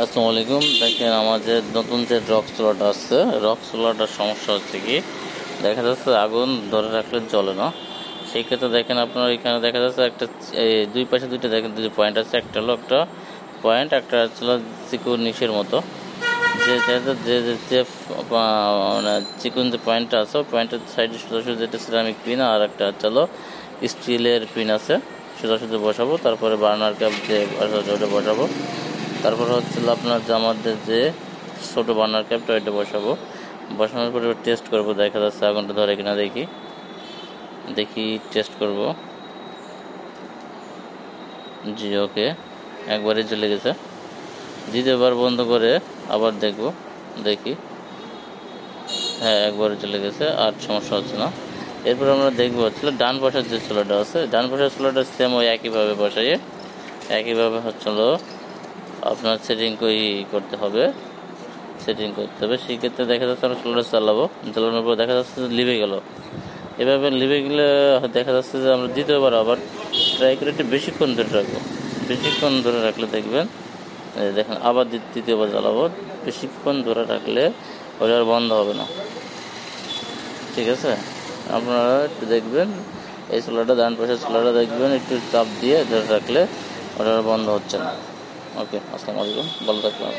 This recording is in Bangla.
আসসালামু আলাইকুম। দেখেন আমাদের নতুন যে রক সোলারটা আসছে, রক সোলারটার সমস্যা হচ্ছে কি, দেখা যাচ্ছে আগুন ধরে রাখলে জ্বলে না। সেই ক্ষেত্রে দেখেন আপনার এখানে দেখা যাচ্ছে একটা দুই পাশে দুইটা দেখেন দুই পয়েন্ট আছে, একটা হলো একটা পয়েন্ট, একটা হচ্ছিল চিকুন নিশের মতো। যে যে যে যে যে মানে চিকুন যে পয়েন্টটা আছে, পয়েন্টের সাইডে সোজা সোজা যেটা সিরামিক পিন, আর একটা হচ্ছে স্টিলের পিন আছে, সোজা সোজা বসাবো। তারপরে বার্নার ক্যাপ যে ওটা বসাবো। তারপর হচ্ছিল আপনার যে আমাদের যে ছোটো বার্নার ক্যাপটা ওইটা বসানোর পরে টেস্ট করব, দেখা যাচ্ছে আগুনটা ধরে কিনা। দেখি টেস্ট করব। জি ওকে, একবারই চলে গেছে। দ্বিতীয়বার বন্ধ করে আবার দেখি, হ্যাঁ একবারে চলে গেছে, আর সমস্যা হচ্ছে না। এরপর আমরা দেখবো হচ্ছিল ডান পাশের যে চুলাটা আছে, ডান পাশের চুলাটা সেম ওই একইভাবে বসাইয়ে একইভাবে হচ্ছিল আপনার করতে হবে। সেই ক্ষেত্রে দেখা যাচ্ছে আমরা চুলাটা চালানোর পর দেখা যাচ্ছে যে লিভে গেল। এভাবে লিভে গেলে দেখা যাচ্ছে যে আমরা দ্বিতীয়বার আবার ট্রাই করে একটু বেশিক্ষণ ধরে রাখলে দেখবেন, দেখেন আবার দ্বিতীয়বার জ্বালাবো। বেশিক্ষণ ধরে রাখলে ওটা আর বন্ধ হবে না। ঠিক আছে, আপনারা একটু দেখবেন এই চুলাটা, ডান পাশের চুলাটা দেখবেন একটু চাপ দিয়ে ধরে রাখলে ওটা আর বন্ধ হচ্ছে না। ওকে, আসসালামু আলাইকুম, ভালো থাকবেন।